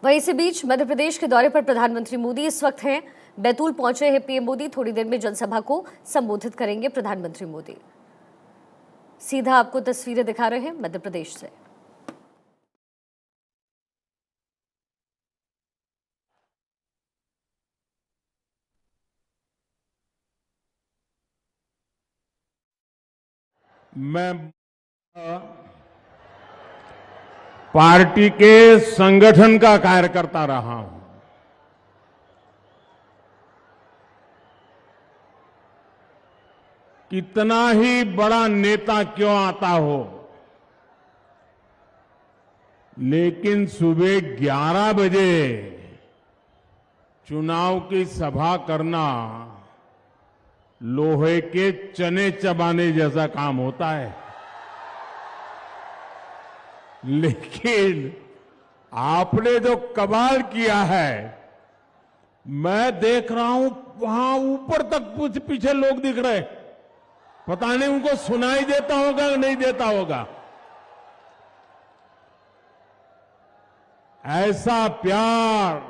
वहीं इसी बीच मध्य प्रदेश के दौरे पर प्रधानमंत्री मोदी इस वक्त हैं। बैतूल पहुंचे हैं पीएम मोदी। थोड़ी देर में जनसभा को संबोधित करेंगे प्रधानमंत्री मोदी। सीधा आपको तस्वीरें दिखा रहे हैं मध्य प्रदेश से। मैं पार्टी के संगठन का कार्यकर्ता रहा हूं। कितना ही बड़ा नेता क्यों आता हो, लेकिन सुबह 11 बजे चुनाव की सभा करना लोहे के चने चबाने जैसा काम होता है। लेकिन आपने जो कमाल किया है, मैं देख रहा हूं वहां ऊपर तक पीछे लोग दिख रहे। पता नहीं उनको सुनाई देता होगा या नहीं देता होगा। ऐसा प्यार,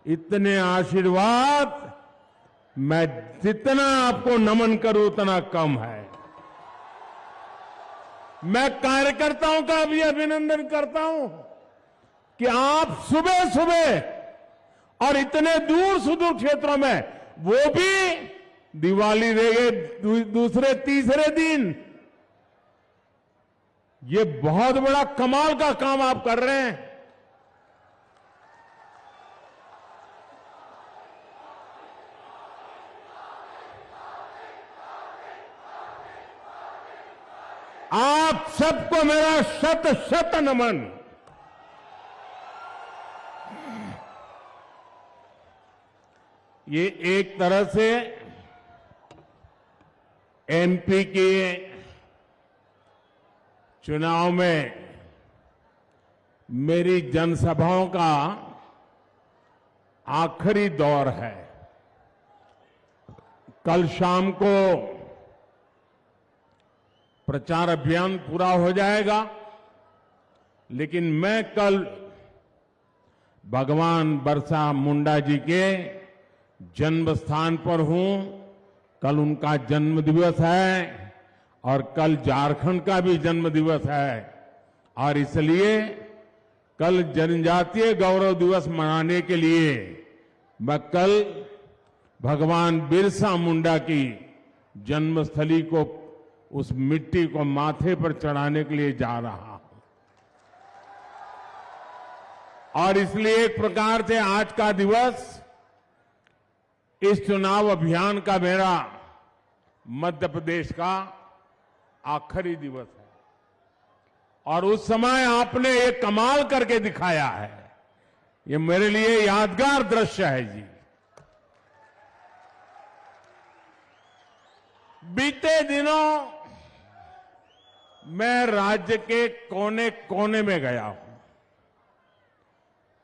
इतने आशीर्वाद, मैं जितना आपको नमन करूं उतना कम है। मैं कार्यकर्ताओं का भी अभिनंदन करता हूं कि आप सुबह सुबह और इतने दूर सुदूर क्षेत्रों में, वो भी दिवाली रह गए दूसरे तीसरे दिन, ये बहुत बड़ा कमाल का काम आप कर रहे हैं। आप सबको मेरा शत शत नमन। ये एक तरह से एमपी के चुनाव में मेरी जनसभाओं का आखिरी दौर है। कल शाम को प्रचार अभियान पूरा हो जाएगा, लेकिन मैं कल भगवान बिरसा मुंडा जी के जन्म स्थान पर हूं। कल उनका जन्म दिवस है और कल झारखंड का भी जन्म दिवस है, और इसलिए कल जनजातीय गौरव दिवस मनाने के लिए मैं कल भगवान बिरसा मुंडा की जन्मस्थली को, उस मिट्टी को माथे पर चढ़ाने के लिए जा रहा हूं। और इसलिए एक प्रकार से आज का दिवस इस चुनाव अभियान का मेरा मध्य प्रदेश का आखिरी दिवस है। और उस समय आपने एक कमाल करके दिखाया है, ये मेरे लिए यादगार दृश्य है जी। बीते दिनों मैं राज्य के कोने कोने में गया हूं।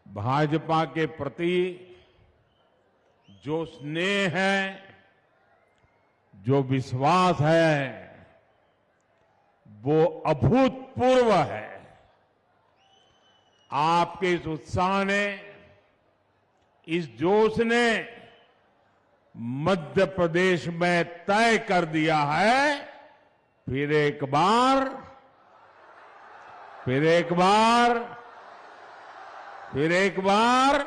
भाजपा के प्रति जो स्नेह है, जो विश्वास है, वो अभूतपूर्व है। आपके इस उत्साह ने, इस जोश ने मध्य प्रदेश में तय कर दिया है, फिर एक बार, फिर एक बार, फिर एक बार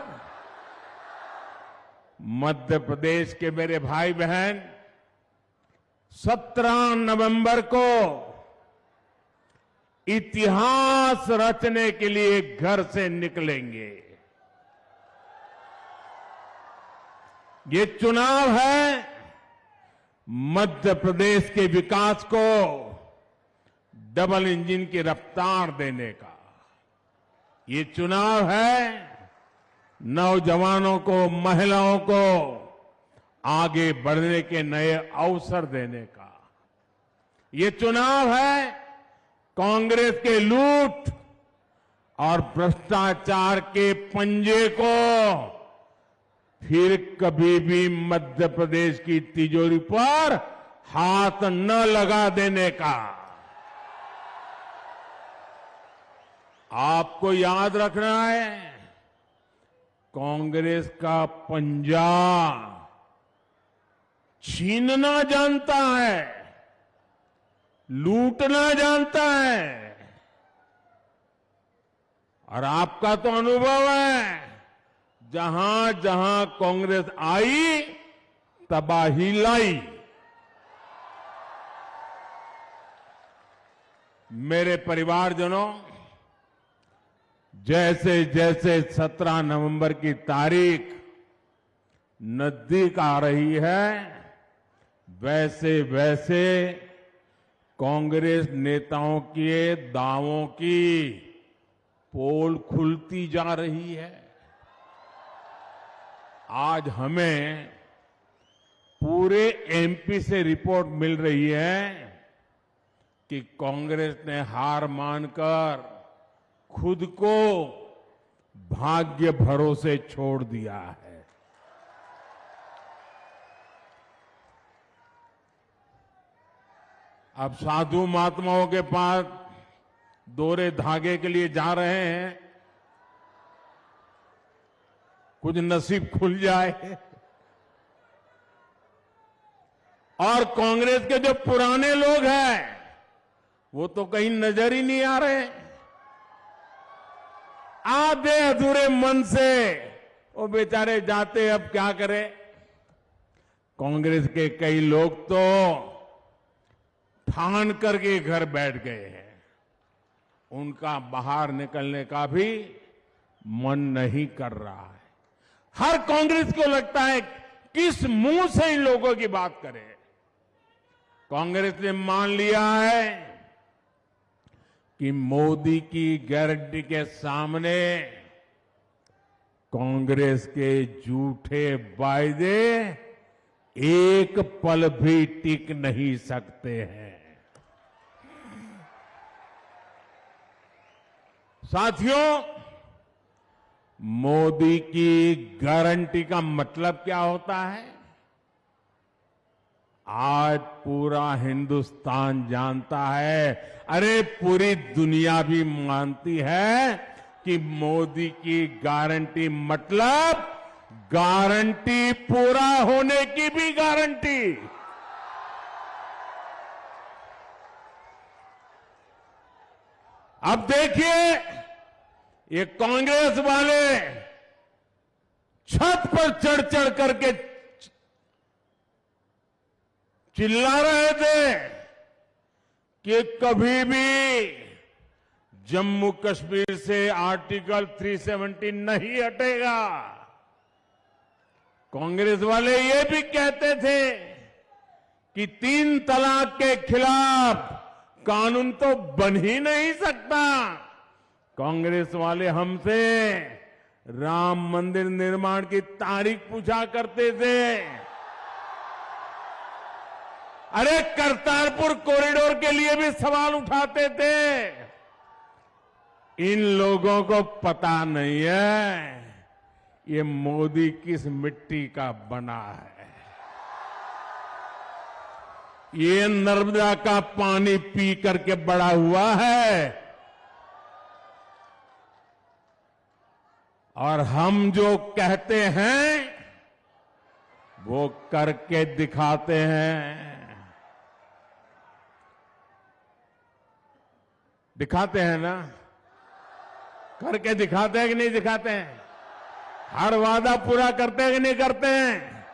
मध्य प्रदेश के मेरे भाई बहन 17 नवंबर को इतिहास रचने के लिए घर से निकलेंगे। ये चुनाव है मध्य प्रदेश के विकास को डबल इंजन की रफ्तार देने का। ये चुनाव है नौजवानों को, महिलाओं को आगे बढ़ने के नए अवसर देने का। ये चुनाव है कांग्रेस के लूट और भ्रष्टाचार के पंजे को फिर कभी भी मध्य प्रदेश की तिजोरी पर हाथ न लगा देने का। आपको याद रखना है, कांग्रेस का पंजा छीनना जानता है, लूटना जानता है। और आपका तो अनुभव है, जहां जहां कांग्रेस आई तबाही लाई। मेरे परिवारजनों, जैसे जैसे 17 नवंबर की तारीख नजदीक आ रही है, वैसे वैसे कांग्रेस नेताओं के दावों की पोल खुलती जा रही है। आज हमें पूरे एमपी से रिपोर्ट मिल रही है कि कांग्रेस ने हार मानकर खुद को भाग्य भरोसे छोड़ दिया है। अब साधु महात्माओं के पास दोहरे धागे के लिए जा रहे हैं, कुछ नसीब खुल जाए। और कांग्रेस के जो पुराने लोग हैं वो तो कहीं नजर ही नहीं आ रहे। आधे अधूरे मन से वो बेचारे जाते, अब क्या करें। कांग्रेस के कई लोग तो ठान करके घर बैठ गए हैं, उनका बाहर निकलने का भी मन नहीं कर रहा है। हर कांग्रेस को लगता है किस मुंह से इन लोगों की बात करें। कांग्रेस ने मान लिया है कि मोदी की गारंटी के सामने कांग्रेस के झूठे वायदे एक पल भी टिक नहीं सकते हैं। साथियों, मोदी की गारंटी का मतलब क्या होता है? आज पूरा हिंदुस्तान जानता है, अरे पूरी दुनिया भी मानती है कि मोदी की गारंटी मतलब गारंटी पूरा होने की भी गारंटी। अब देखिए, ये कांग्रेस वाले छत पर चढ़ चढ़ करके चिल्ला रहे थे कि कभी भी जम्मू कश्मीर से आर्टिकल 370 नहीं हटेगा। कांग्रेस वाले ये भी कहते थे कि 3 तलाक के खिलाफ कानून तो बन ही नहीं सकता। कांग्रेस वाले हमसे राम मंदिर निर्माण की तारीख पूछा करते थे। अरे करतारपुर कॉरिडोर के लिए भी सवाल उठाते थे। इन लोगों को पता नहीं है ये मोदी किस मिट्टी का बना है। ये नर्मदा का पानी पी करके बड़ा हुआ है और हम जो कहते हैं वो करके दिखाते हैं। दिखाते हैं ना, करके दिखाते हैं कि नहीं दिखाते हैं? हर वादा पूरा करते हैं कि नहीं करते हैं?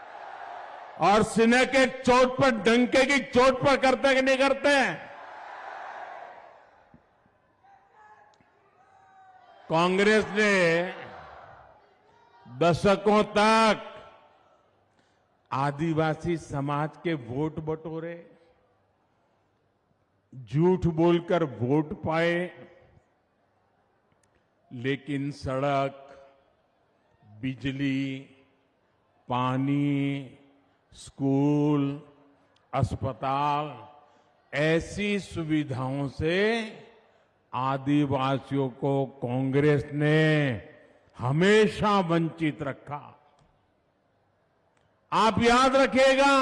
और सीने के चोट पर, डंके की चोट पर करते हैं कि नहीं करते हैं? कांग्रेस ने दशकों तक आदिवासी समाज के वोट बटोरे, झूठ बोलकर वोट पाए, लेकिन सड़क, बिजली, पानी, स्कूल, अस्पताल ऐसी सुविधाओं से आदिवासियों को कांग्रेस ने हमेशा वंचित रखा। आप याद रखिएगा,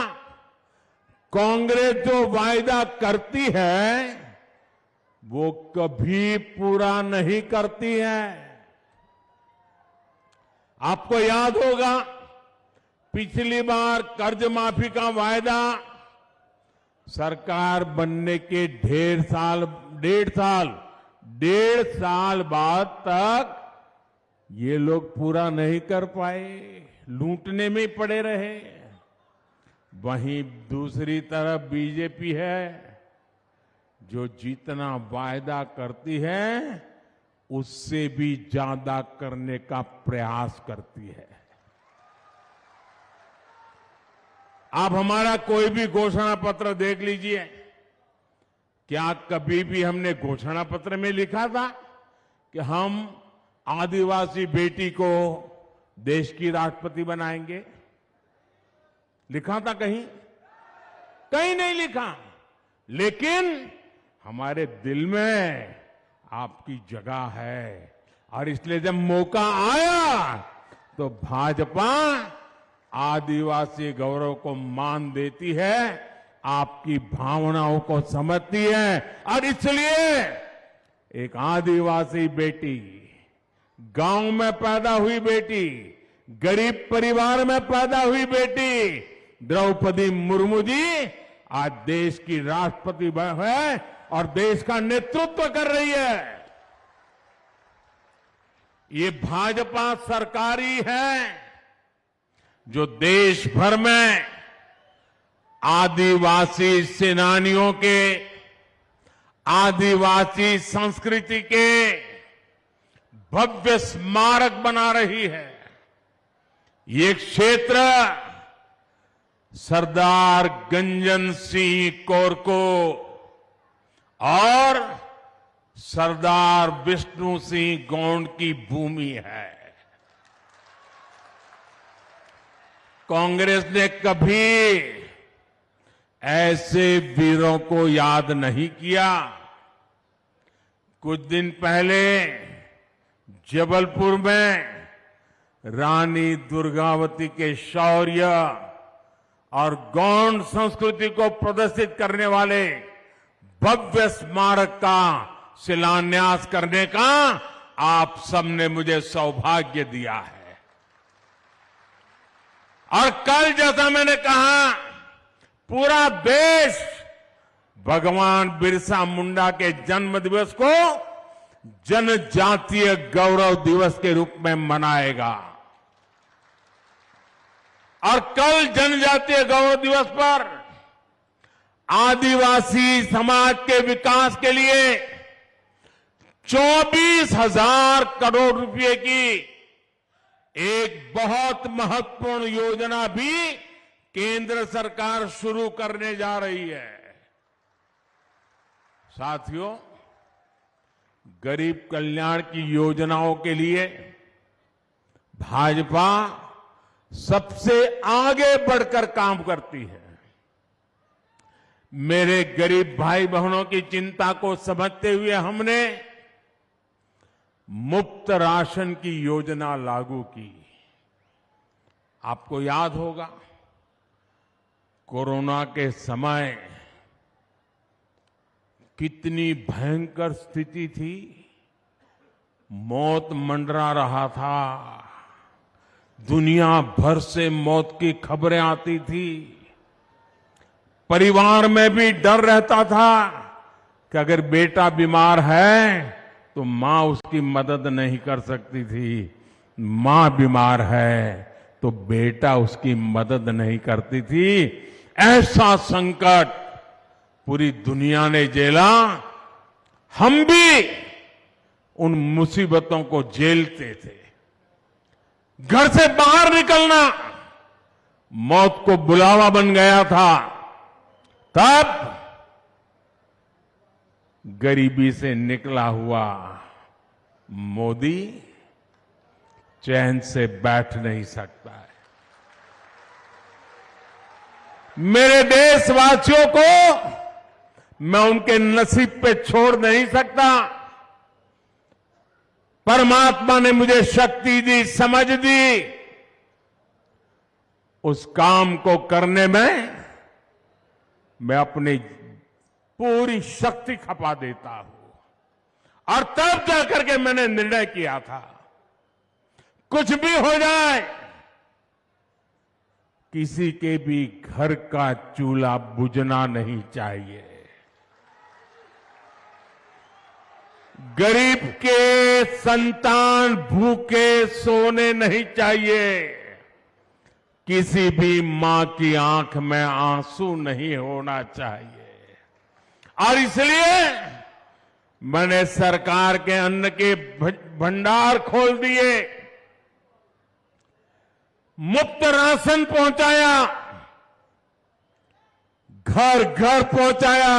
कांग्रेस जो वायदा करती है वो कभी पूरा नहीं करती है। आपको याद होगा पिछली बार कर्ज माफी का वायदा सरकार बनने के डेढ़ साल बाद तक ये लोग पूरा नहीं कर पाए, लूटने में ही पड़े रहे। वहीं दूसरी तरफ बीजेपी है जो जितना वायदा करती है उससे भी ज्यादा करने का प्रयास करती है। आप हमारा कोई भी घोषणा पत्र देख लीजिए, क्या कभी भी हमने घोषणा पत्र में लिखा था कि हम आदिवासी बेटी को देश की राष्ट्रपति बनाएंगे? लिखा था कहीं? कहीं नहीं लिखा। लेकिन हमारे दिल में आपकी जगह है और इसलिए जब मौका आया तो भाजपा आदिवासी गौरव को मान देती है, आपकी भावनाओं को समझती है और इसलिए एक आदिवासी बेटी, गांव में पैदा हुई बेटी, गरीब परिवार में पैदा हुई बेटी द्रौपदी मुर्मू जी आज देश की राष्ट्रपति है और देश का नेतृत्व कर रही है। ये भाजपा सरकारी है जो देश भर में आदिवासी सेनानियों के, आदिवासी संस्कृति के भव्य स्मारक बना रही है। ये क्षेत्र सरदार गंजन सिंह कोरको और सरदार विष्णु सिंह गौंड की भूमि है। कांग्रेस ने कभी ऐसे वीरों को याद नहीं किया। कुछ दिन पहले जबलपुर में रानी दुर्गावती के शौर्य और गौंड संस्कृति को प्रदर्शित करने वाले भव्य स्मारक का शिलान्यास करने का आप सबने मुझे सौभाग्य दिया है। और कल जैसा मैंने कहा, पूरा देश भगवान बिरसा मुंडा के जन्म दिवस को जनजातीय गौरव दिवस के रूप में मनाएगा। और कल जनजातीय गौरव दिवस पर आदिवासी समाज के विकास के लिए 24,000 करोड़ रुपए की एक बहुत महत्वपूर्ण योजना भी केंद्र सरकार शुरू करने जा रही है। साथियों, गरीब कल्याण की योजनाओं के लिए भाजपा सबसे आगे बढ़कर काम करती है। मेरे गरीब भाई बहनों की चिंता को समझते हुए हमने मुफ्त राशन की योजना लागू की। आपको याद होगा, कोरोना के समय कितनी भयंकर स्थिति थी, मौत मंडरा रहा था, दुनिया भर से मौत की खबरें आती थी, परिवार में भी डर रहता था कि अगर बेटा बीमार है तो मां उसकी मदद नहीं कर सकती थी, मां बीमार है तो बेटा उसकी मदद नहीं करती थी। ऐसा संकट पूरी दुनिया ने झेला, हम भी उन मुसीबतों को झेलते थे। घर से बाहर निकलना मौत को बुलावा बन गया था। तब गरीबी से निकला हुआ मोदी चैन से बैठ नहीं सकता है। मेरे देशवासियों को मैं उनके नसीब पे छोड़ नहीं सकता। परमात्मा ने मुझे शक्ति दी, समझ दी, उस काम को करने में मैं अपनी पूरी शक्ति खपा देता हूं। और तब जाकर के मैंने निर्णय किया था, कुछ भी हो जाए, किसी के भी घर का चूल्हा बुझना नहीं चाहिए। गरीब के संतान भूखे सोने नहीं चाहिए। किसी भी मां की आंख में आंसू नहीं होना चाहिए। और इसलिए मैंने सरकार के अन्न के भंडार खोल दिए, मुफ्त राशन पहुंचाया, घर घर पहुंचाया।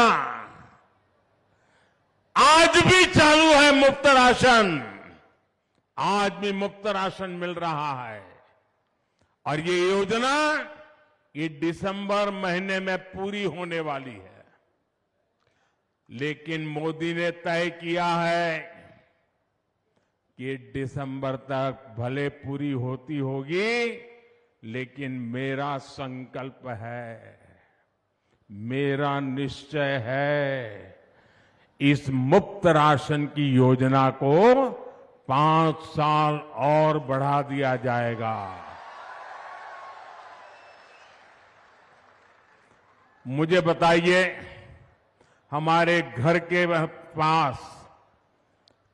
आज भी चालू है मुफ्त राशन, आज भी मुफ्त राशन मिल रहा है। और ये योजना ये दिसंबर महीने में पूरी होने वाली है। लेकिन मोदी ने तय किया है कि दिसंबर तक भले पूरी होती होगी, लेकिन मेरा संकल्प है, मेरा निश्चय है, इस मुफ्त राशन की योजना को 5 साल और बढ़ा दिया जाएगा। मुझे बताइए, हमारे घर के पास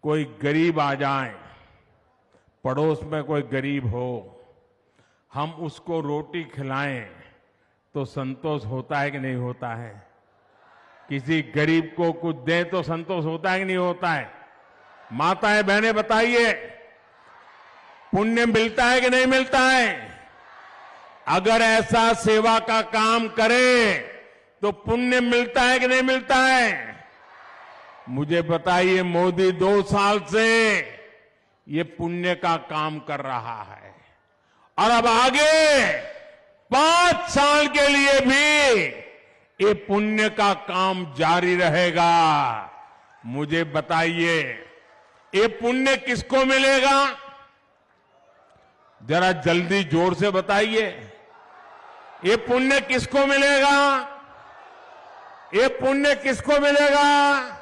कोई गरीब आ जाए, पड़ोस में कोई गरीब हो, हम उसको रोटी खिलाएं तो संतोष होता है कि नहीं होता है? किसी गरीब को कुछ दें तो संतोष होता है कि नहीं होता है? माताएं बहनें बताइए, पुण्य मिलता है कि नहीं मिलता है? अगर ऐसा सेवा का काम करें तो पुण्य मिलता है कि नहीं मिलता है? मुझे बताइए, मोदी 2 साल से ये पुण्य का काम कर रहा है और अब आगे 5 साल के लिए भी ये पुण्य का काम जारी रहेगा। मुझे बताइए, ये पुण्य किसको मिलेगा? जरा जल्दी जोर से बताइए, ये पुण्य किसको मिलेगा? ये पुण्य किसको मिलेगा?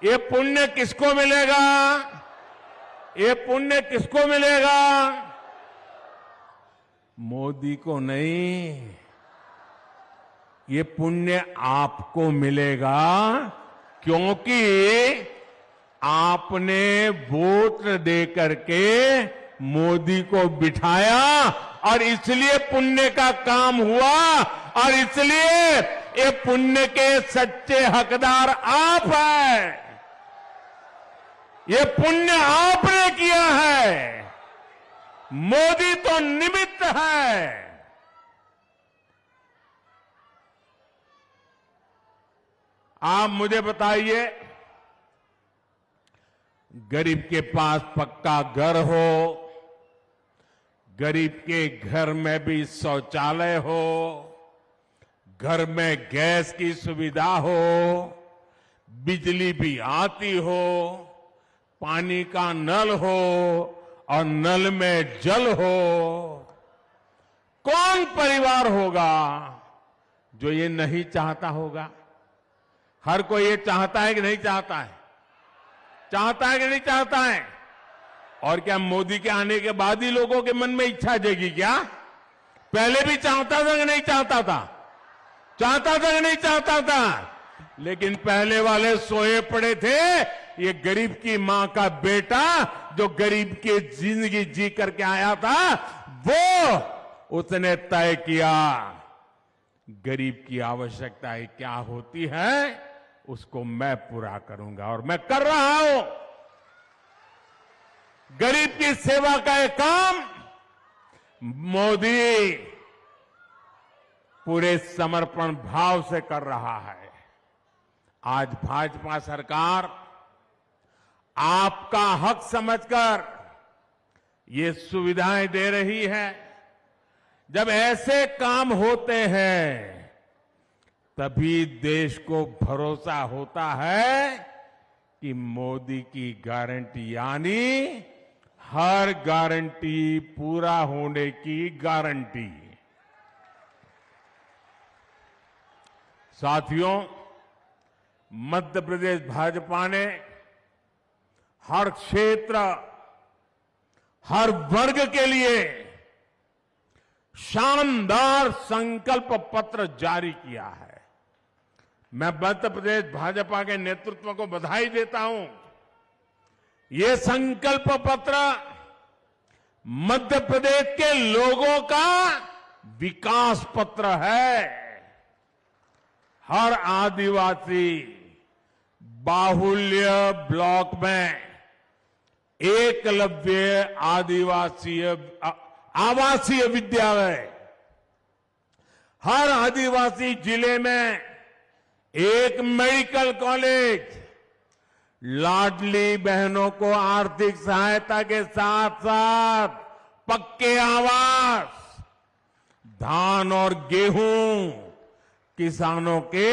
ये पुण्य किसको मिलेगा? ये पुण्य किसको मिलेगा? मोदी को नहीं, ये पुण्य आपको मिलेगा, क्योंकि आपने वोट दे करके मोदी को बिठाया और इसलिए पुण्य का काम हुआ और इसलिए ये पुण्य के सच्चे हकदार आप हैं। ये पुण्य आपने किया है, मोदी तो निमित्त है। आप मुझे बताइए, गरीब के पास पक्का घर हो, गरीब के घर में भी शौचालय हो, घर में गैस की सुविधा हो, बिजली भी आती हो, पानी का नल हो और नल में जल हो, कौन परिवार होगा जो ये नहीं चाहता होगा? हर कोई ये चाहता है कि नहीं चाहता है? चाहता है कि नहीं चाहता है? और क्या मोदी के आने के बाद ही लोगों के मन में इच्छा जगी क्या? पहले भी चाहता था कि नहीं चाहता था? चाहता था कि नहीं चाहता था? लेकिन पहले वाले सोए पड़े थे। ये गरीब की मां का बेटा जो गरीब की जिंदगी जी करके आया था, वो उसने तय किया गरीब की आवश्यकताएं क्या होती है, उसको मैं पूरा करूंगा और मैं कर रहा हूं। गरीब की सेवा का एक काम मोदी पूरे समर्पण भाव से कर रहा है। आज भाजपा सरकार आपका हक समझकर ये सुविधाएं दे रही है। जब ऐसे काम होते हैं तभी देश को भरोसा होता है कि मोदी की गारंटी, यानी हर गारंटी पूरा होने की गारंटी। साथियों, मध्य प्रदेश भाजपा ने हर क्षेत्र, हर वर्ग के लिए शानदार संकल्प पत्र जारी किया है। मैं मध्य प्रदेश भाजपा के नेतृत्व को बधाई देता हूं। ये संकल्प पत्र मध्य प्रदेश के लोगों का विकास पत्र है। हर आदिवासी बाहुल्य ब्लॉक में एकलव्य आवासीय विद्यालय, हर आदिवासी जिले में एक मेडिकल कॉलेज, लाडली बहनों को आर्थिक सहायता के साथ साथ पक्के आवास, धान और गेहूं, किसानों के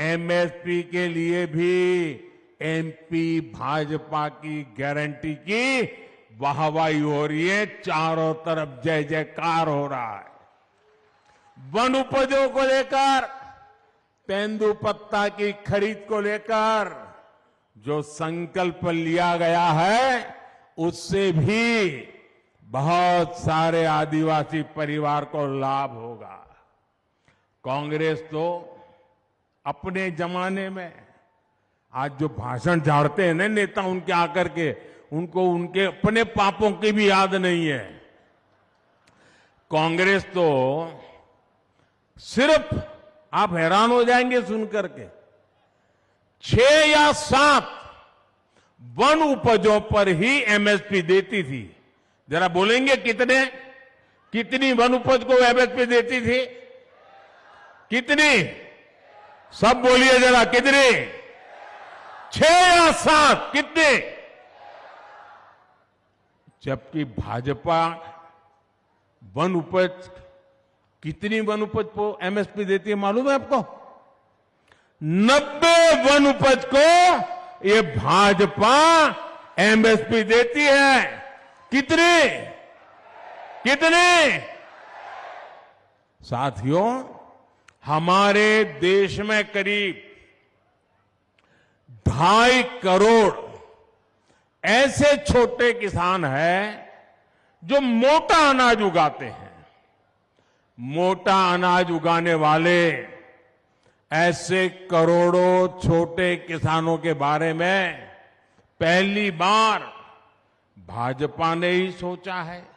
एमएसपी के लिए भी एमपी भाजपा की गारंटी की वाहवाही हो रही है। चारों तरफ जय जयकार हो रहा है। वन उपजों को लेकर, तेंदुपत्ता की खरीद को लेकर जो संकल्प लिया गया है, उससे भी बहुत सारे आदिवासी परिवार को लाभ होगा। कांग्रेस तो अपने जमाने में, आज जो भाषण झाड़ते हैं ना नेता उनके आकर के, उनको उनके अपने पापों की भी याद नहीं है। कांग्रेस तो सिर्फ, आप हैरान हो जाएंगे सुनकर के, 6 या 7 वन उपजों पर ही एमएसपी देती थी। जरा बोलेंगे कितनी वन उपज को एमएसपी देती थी? कितनी? सब बोलिए जरा, कितनी? 6 या 7? कितने? जबकि भाजपा वन उपज, कितनी वन उपज को एमएसपी देती है मालूम है आपको? 90 वन उपज को ये भाजपा एमएसपी देती है। कितने? साथियों, हमारे देश में करीब 2.5 करोड़ ऐसे छोटे किसान हैं जो मोटा अनाज उगाते हैं। मोटा अनाज उगाने वाले ऐसे करोड़ों छोटे किसानों के बारे में पहली बार भाजपा ने ही सोचा है।